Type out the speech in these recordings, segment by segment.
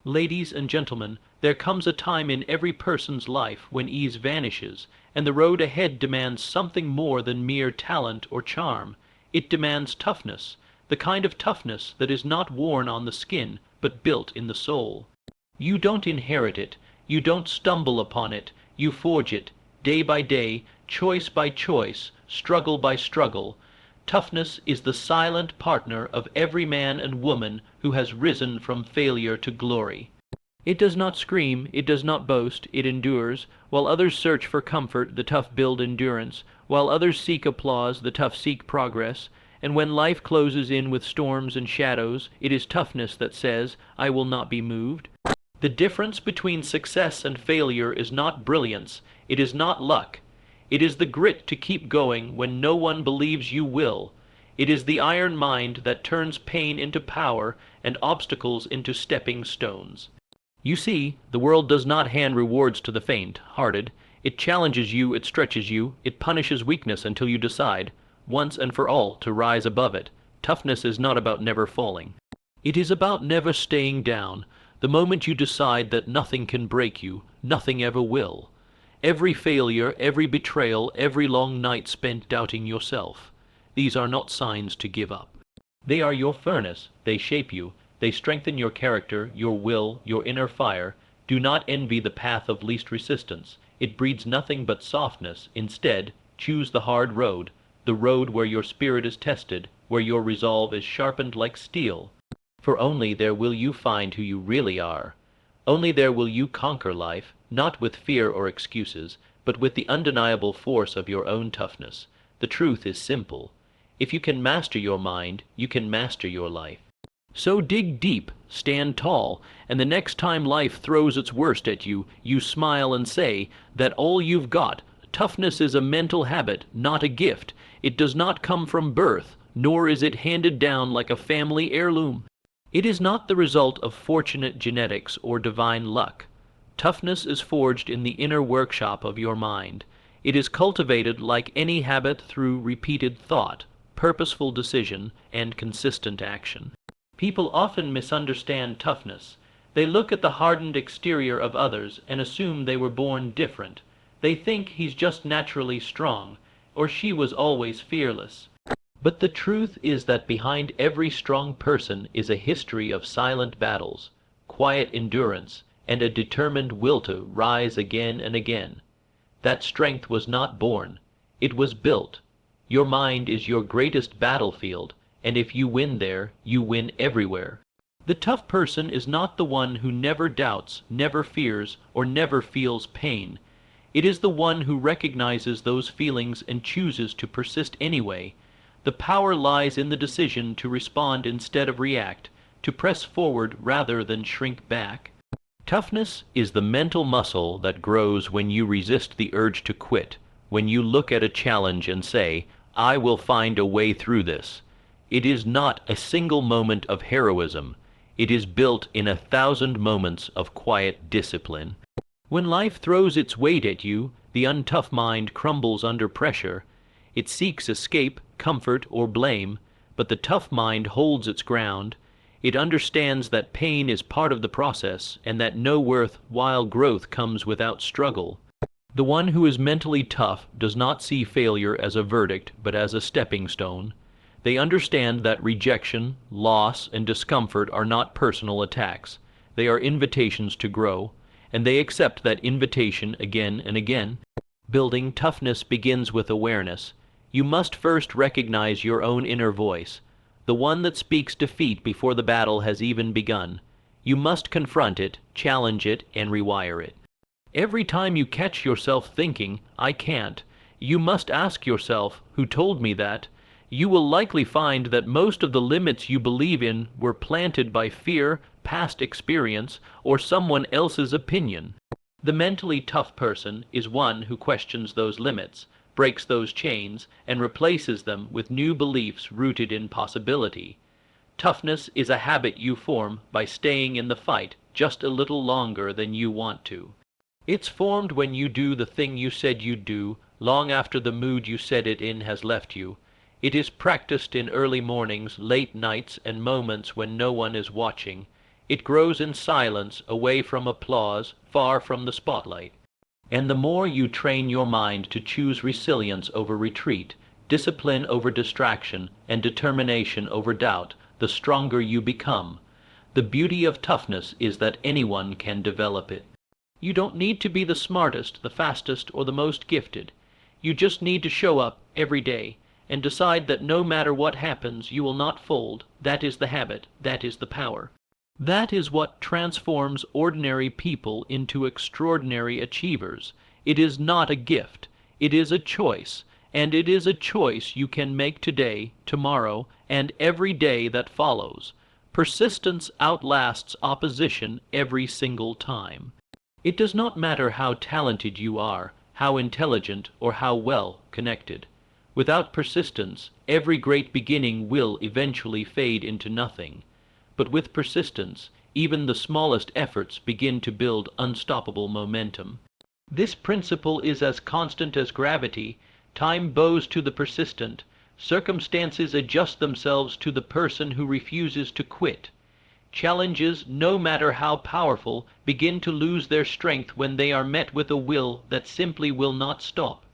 Ladies and gentlemen, there comes a time in every person's life when ease vanishes, and the road ahead demands something more than mere talent or charm. It demands toughness, the kind of toughness that is not worn on the skin, but built in the soul. You don't inherit it, you don't stumble upon it, you forge it, day by day, choice by choice, struggle by struggle. Toughness is the silent partner of every man and woman who has risen from failure to glory. It does not scream, it does not boast, it endures. While others search for comfort, the tough build endurance. While others seek applause, the tough seek progress. And when life closes in with storms and shadows, it is toughness that says, "I will not be moved." The difference between success and failure is not brilliance, it is not luck. It is the grit to keep going when no one believes you will. It is the iron mind that turns pain into power and obstacles into stepping stones. You see, the world does not hand rewards to the faint-hearted. It challenges you, it stretches you, it punishes weakness until you decide, once and for all, to rise above it. Toughness is not about never falling. It is about never staying down. The moment you decide that nothing can break you, nothing ever will. Every failure, every betrayal, every long night spent doubting yourself. These are not signs to give up. They are your furnace. They shape you. They strengthen your character, your will, your inner fire. Do not envy the path of least resistance. It breeds nothing but softness. Instead, choose the hard road, the road where your spirit is tested, where your resolve is sharpened like steel. For only there will you find who you really are. Only there will you conquer life, not with fear or excuses, but with the undeniable force of your own toughness. The truth is simple. If you can master your mind, you can master your life. So dig deep, stand tall, and the next time life throws its worst at you, you smile and say that all you've got. Toughness is a mental habit, not a gift. It does not come from birth, nor is it handed down like a family heirloom. It is not the result of fortunate genetics or divine luck. Toughness is forged in the inner workshop of your mind. It is cultivated like any habit through repeated thought, purposeful decision, and consistent action. People often misunderstand toughness. They look at the hardened exterior of others and assume they were born different. They think he's just naturally strong, or she was always fearless. But the truth is that behind every strong person is a history of silent battles, quiet endurance, and a determined will to rise again and again. That strength was not born, it was built. Your mind is your greatest battlefield, and if you win there, you win everywhere. The tough person is not the one who never doubts, never fears, or never feels pain. It is the one who recognizes those feelings and chooses to persist anyway. The power lies in the decision to respond instead of react, to press forward rather than shrink back. Toughness is the mental muscle that grows when you resist the urge to quit, when you look at a challenge and say, "I will find a way through this." It is not a single moment of heroism. It is built in 1,000 moments of quiet discipline. When life throws its weight at you, the untough mind crumbles under pressure. It seeks escape, comfort, or blame, but the tough mind holds its ground. It understands that pain is part of the process, and that no worthwhile growth comes without struggle. The one who is mentally tough does not see failure as a verdict, but as a stepping stone. They understand that rejection, loss, and discomfort are not personal attacks. They are invitations to grow, and they accept that invitation again and again. Building toughness begins with awareness. You must first recognize your own inner voice, the one that speaks defeat before the battle has even begun. You must confront it, challenge it, and rewire it. Every time you catch yourself thinking, "I can't," you must ask yourself, "Who told me that?" You will likely find that most of the limits you believe in were planted by fear, past experience, or someone else's opinion. The mentally tough person is one who questions those limits, breaks those chains, and replaces them with new beliefs rooted in possibility. Toughness is a habit you form by staying in the fight just a little longer than you want to. It's formed when you do the thing you said you'd do, long after the mood you said it in has left you. It is practiced in early mornings, late nights, and moments when no one is watching. It grows in silence, away from applause, far from the spotlight. And the more you train your mind to choose resilience over retreat, discipline over distraction, and determination over doubt, the stronger you become. The beauty of toughness is that anyone can develop it. You don't need to be the smartest, the fastest, or the most gifted. You just need to show up every day and decide that no matter what happens, you will not fold. That is the habit. That is the power. That is what transforms ordinary people into extraordinary achievers. It is not a gift. It is a choice. And it is a choice you can make today, tomorrow, and every day that follows. Persistence outlasts opposition every single time. It does not matter how talented you are, how intelligent, or how well connected. Without persistence, every great beginning will eventually fade into nothing. But with persistence, even the smallest efforts begin to build unstoppable momentum. This principle is as constant as gravity. Time bows to the persistent. Circumstances adjust themselves to the person who refuses to quit. Challenges, no matter how powerful, begin to lose their strength when they are met with a will that simply will not stop.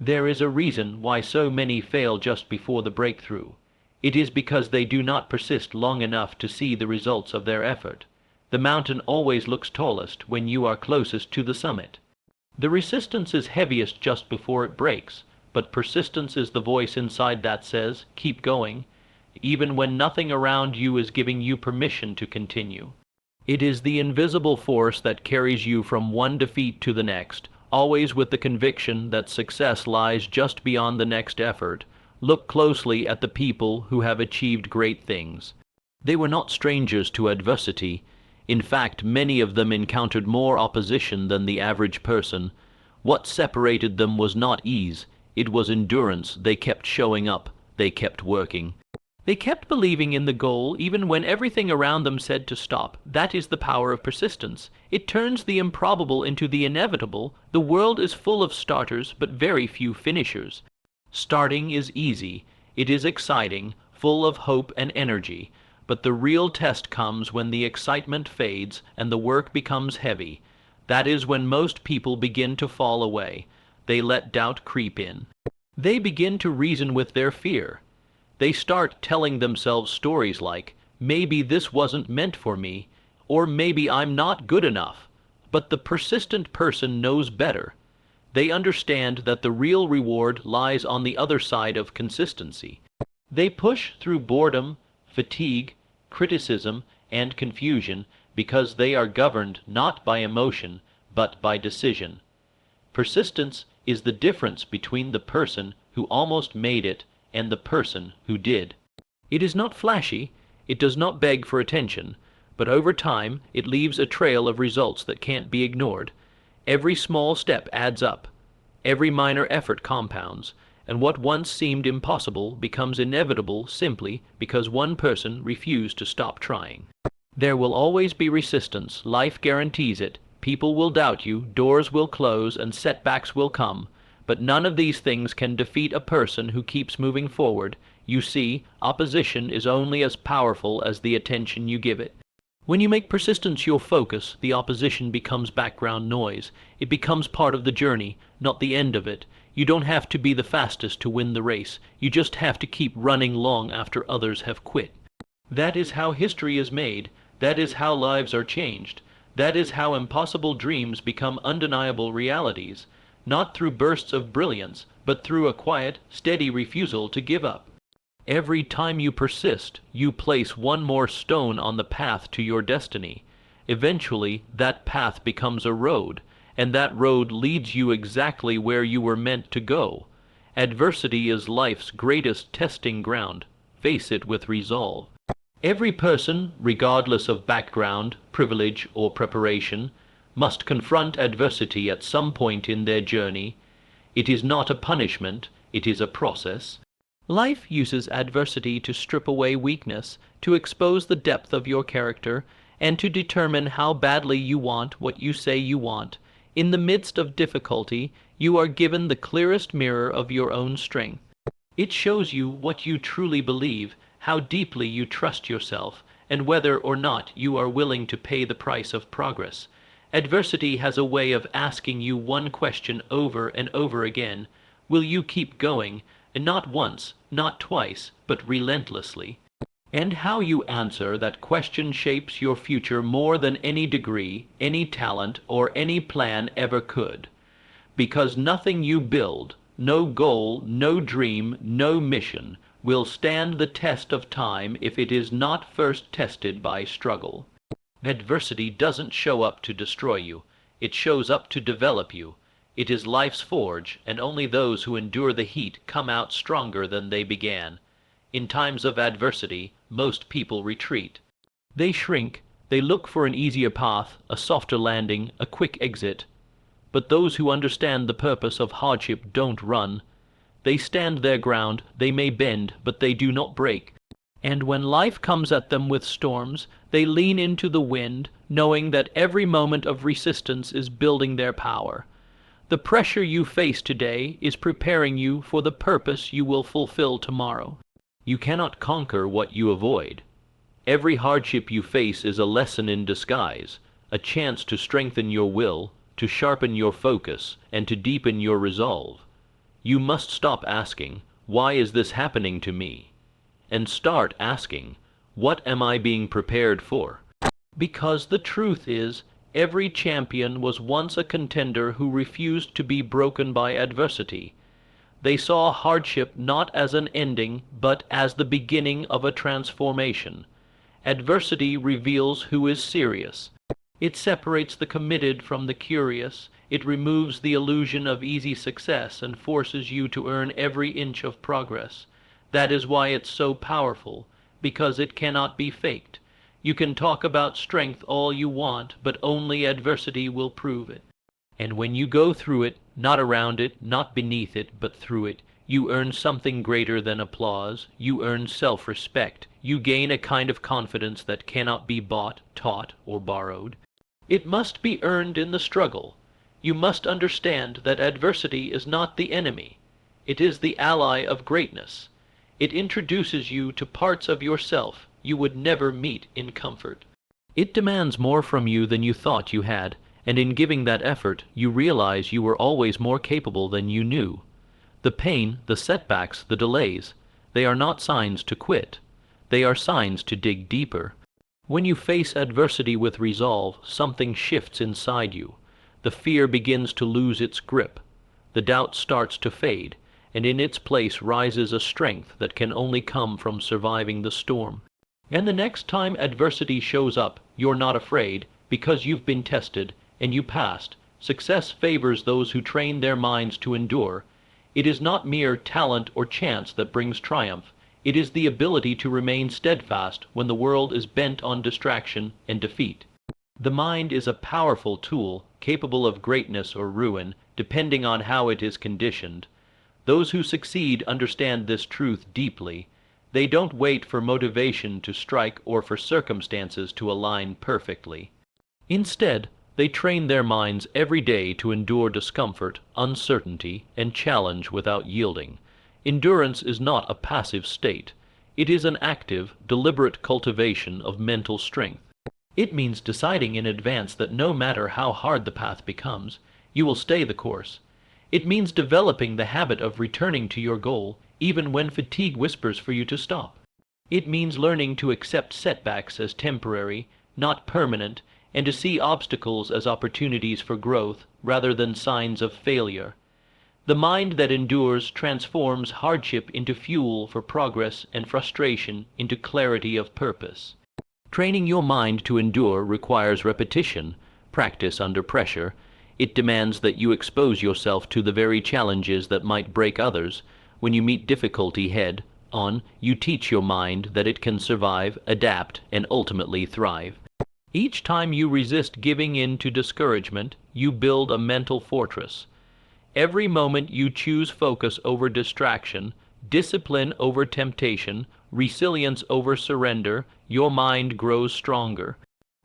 There is a reason why so many fail just before the breakthrough. It is because they do not persist long enough to see the results of their effort. The mountain always looks tallest when you are closest to the summit. The resistance is heaviest just before it breaks, but persistence is the voice inside that says, keep going, even when nothing around you is giving you permission to continue. It is the invisible force that carries you from one defeat to the next, always with the conviction that success lies just beyond the next effort. Look closely at the people who have achieved great things. They were not strangers to adversity. In fact, many of them encountered more opposition than the average person. What separated them was not ease, it was endurance. They kept showing up, they kept working. They kept believing in the goal even when everything around them said to stop. That is the power of persistence. It turns the improbable into the inevitable. The world is full of starters, but very few finishers. Starting is easy. It is exciting, full of hope and energy. But the real test comes when the excitement fades and the work becomes heavy. That is when most people begin to fall away. They let doubt creep in. They begin to reason with their fear. They start telling themselves stories like, maybe this wasn't meant for me, or maybe I'm not good enough. But the persistent person knows better. They understand that the real reward lies on the other side of consistency. They push through boredom, fatigue, criticism, and confusion because they are governed not by emotion, but by decision. Persistence is the difference between the person who almost made it and the person who did. It is not flashy, it does not beg for attention, but over time it leaves a trail of results that can't be ignored. Every small step adds up. Every minor effort compounds, and what once seemed impossible becomes inevitable simply because one person refused to stop trying. There will always be resistance. Life guarantees it. People will doubt you, doors will close, and setbacks will come. But none of these things can defeat a person who keeps moving forward. You see, opposition is only as powerful as the attention you give it. When you make persistence your focus, the opposition becomes background noise. It becomes part of the journey, not the end of it. You don't have to be the fastest to win the race. You just have to keep running long after others have quit. That is how history is made. That is how lives are changed. That is how impossible dreams become undeniable realities. Not through bursts of brilliance, but through a quiet, steady refusal to give up. Every time you persist, you place one more stone on the path to your destiny. Eventually, that path becomes a road, and that road leads you exactly where you were meant to go. Adversity is life's greatest testing ground. Face it with resolve. Every person, regardless of background, privilege, or preparation, must confront adversity at some point in their journey. It is not a punishment, it is a process. Life uses adversity to strip away weakness, to expose the depth of your character, and to determine how badly you want what you say you want. In the midst of difficulty, you are given the clearest mirror of your own strength. It shows you what you truly believe, how deeply you trust yourself, and whether or not you are willing to pay the price of progress. Adversity has a way of asking you one question over and over again. Will you keep going? And not once, not twice, but relentlessly. And how you answer that question shapes your future more than any degree, any talent, or any plan ever could. Because nothing you build, no goal, no dream, no mission, will stand the test of time if it is not first tested by struggle. Adversity doesn't show up to destroy you. It shows up to develop you. It is life's forge, and only those who endure the heat come out stronger than they began. In times of adversity, most people retreat. They shrink, they look for an easier path, a softer landing, a quick exit. But those who understand the purpose of hardship don't run. They stand their ground, they may bend, but they do not break. And when life comes at them with storms, they lean into the wind, knowing that every moment of resistance is building their power. The pressure you face today is preparing you for the purpose you will fulfill tomorrow. You cannot conquer what you avoid. Every hardship you face is a lesson in disguise, a chance to strengthen your will, to sharpen your focus, and to deepen your resolve. You must stop asking, "Why is this happening to me?" and start asking, "What am I being prepared for?" Because the truth is, every champion was once a contender who refused to be broken by adversity. They saw hardship not as an ending, but as the beginning of a transformation. Adversity reveals who is serious. It separates the committed from the curious. It removes the illusion of easy success and forces you to earn every inch of progress. That is why it's so powerful, because it cannot be faked. You can talk about strength all you want, but only adversity will prove it. And when you go through it, not around it, not beneath it, but through it, you earn something greater than applause. You earn self-respect. You gain a kind of confidence that cannot be bought, taught, or borrowed. It must be earned in the struggle. You must understand that adversity is not the enemy. It is the ally of greatness. It introduces you to parts of yourself you would never meet in comfort. It demands more from you than you thought you had, and in giving that effort, you realize you were always more capable than you knew. The pain, the setbacks, the delays, they are not signs to quit. They are signs to dig deeper. When you face adversity with resolve, something shifts inside you. The fear begins to lose its grip. The doubt starts to fade, and in its place rises a strength that can only come from surviving the storm. And the next time adversity shows up, you're not afraid, because you've been tested, and you passed. Success favors those who train their minds to endure. It is not mere talent or chance that brings triumph. It is the ability to remain steadfast when the world is bent on distraction and defeat. The mind is a powerful tool, capable of greatness or ruin, depending on how it is conditioned. Those who succeed understand this truth deeply. They don't wait for motivation to strike or for circumstances to align perfectly. Instead, they train their minds every day to endure discomfort, uncertainty, and challenge without yielding. Endurance is not a passive state. It is an active, deliberate cultivation of mental strength. It means deciding in advance that no matter how hard the path becomes, you will stay the course. It means developing the habit of returning to your goal, even when fatigue whispers for you to stop. It means learning to accept setbacks as temporary, not permanent, and to see obstacles as opportunities for growth rather than signs of failure. The mind that endures transforms hardship into fuel for progress and frustration into clarity of purpose. Training your mind to endure requires repetition, practice under pressure. It demands that you expose yourself to the very challenges that might break others. When you meet difficulty head on, you teach your mind that it can survive, adapt, and ultimately thrive. Each time you resist giving in to discouragement, you build a mental fortress. Every moment you choose focus over distraction, discipline over temptation, resilience over surrender, your mind grows stronger.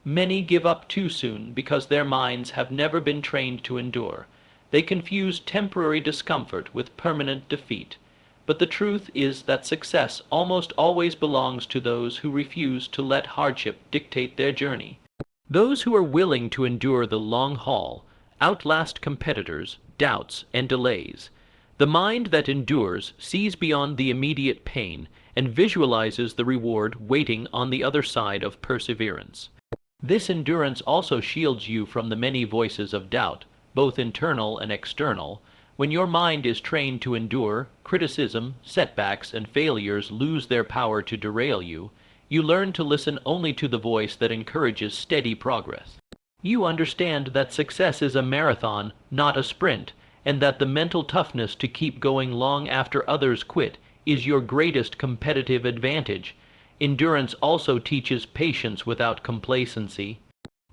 Many give up too soon because their minds have never been trained to endure. They confuse temporary discomfort with permanent defeat. But the truth is that success almost always belongs to those who refuse to let hardship dictate their journey. Those who are willing to endure the long haul outlast competitors, doubts, and delays. The mind that endures sees beyond the immediate pain and visualizes the reward waiting on the other side of perseverance. This endurance also shields you from the many voices of doubt, both internal and external. When your mind is trained to endure, criticism, setbacks, and failures lose their power to derail you. You learn to listen only to the voice that encourages steady progress. You understand that success is a marathon, not a sprint, and that the mental toughness to keep going long after others quit is your greatest competitive advantage. Endurance also teaches patience without complacency.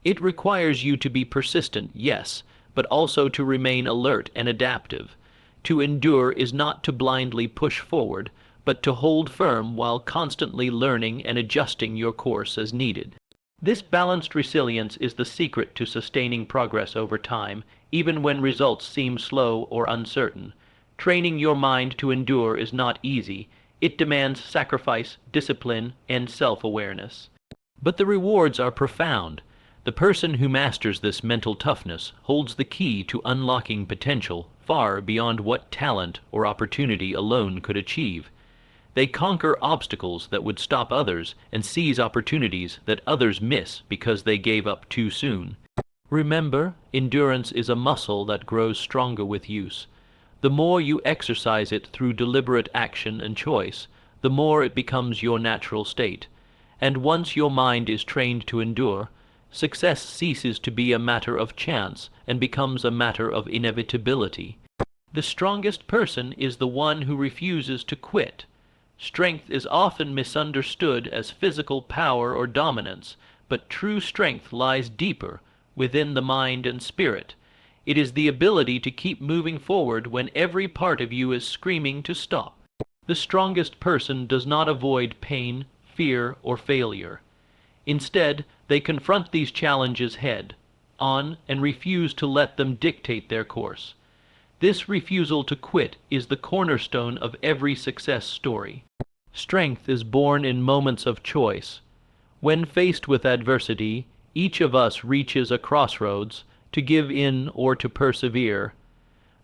It requires you to be persistent, yes, but also to remain alert and adaptive. To endure is not to blindly push forward, but to hold firm while constantly learning and adjusting your course as needed. This balanced resilience is the secret to sustaining progress over time, even when results seem slow or uncertain. Training your mind to endure is not easy. It demands sacrifice, discipline, and self-awareness. But the rewards are profound. The person who masters this mental toughness holds the key to unlocking potential far beyond what talent or opportunity alone could achieve. They conquer obstacles that would stop others and seize opportunities that others miss because they gave up too soon. Remember, endurance is a muscle that grows stronger with use. The more you exercise it through deliberate action and choice, the more it becomes your natural state. And once your mind is trained to endure, success ceases to be a matter of chance and becomes a matter of inevitability. The strongest person is the one who refuses to quit. Strength is often misunderstood as physical power or dominance, but true strength lies deeper, within the mind and spirit. It is the ability to keep moving forward when every part of you is screaming to stop. The strongest person does not avoid pain, fear, or failure. Instead, they confront these challenges head-on and refuse to let them dictate their course. This refusal to quit is the cornerstone of every success story. Strength is born in moments of choice. When faced with adversity, each of us reaches a crossroads to give in or to persevere.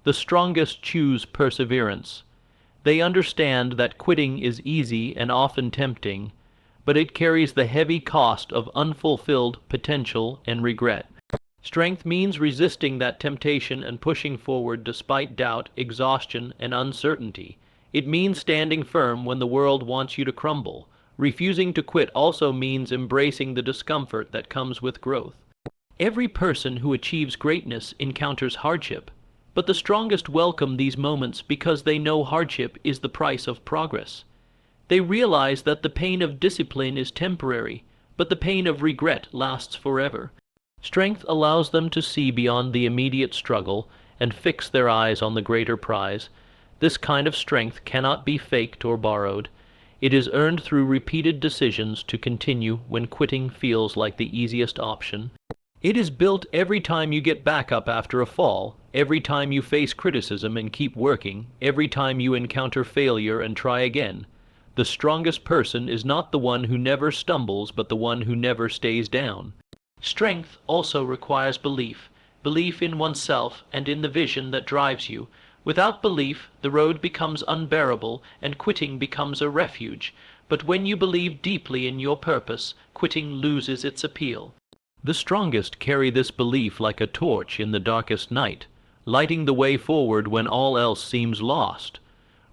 The strongest choose perseverance. They understand that quitting is easy and often tempting, but it carries the heavy cost of unfulfilled potential and regret. Strength means resisting that temptation and pushing forward despite doubt, exhaustion, and uncertainty. It means standing firm when the world wants you to crumble. Refusing to quit also means embracing the discomfort that comes with growth. Every person who achieves greatness encounters hardship, but the strongest welcome these moments because they know hardship is the price of progress. They realize that the pain of discipline is temporary, but the pain of regret lasts forever. Strength allows them to see beyond the immediate struggle and fix their eyes on the greater prize. This kind of strength cannot be faked or borrowed. It is earned through repeated decisions to continue when quitting feels like the easiest option. It is built every time you get back up after a fall, every time you face criticism and keep working, every time you encounter failure and try again. The strongest person is not the one who never stumbles, but the one who never stays down. Strength also requires belief in oneself and in the vision that drives you. Without belief, the road becomes unbearable and quitting becomes a refuge. But when you believe deeply in your purpose, quitting loses its appeal. The strongest carry this belief like a torch in the darkest night, lighting the way forward when all else seems lost.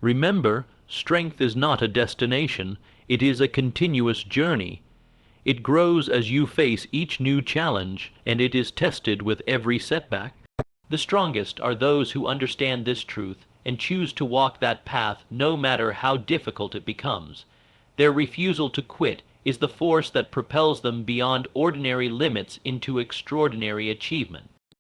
Remember, strength is not a destination, it is a continuous journey. It grows as you face each new challenge, and it is tested with every setback. The strongest are those who understand this truth and choose to walk that path no matter how difficult it becomes. Their refusal to quit is the force that propels them beyond ordinary limits into extraordinary achievement.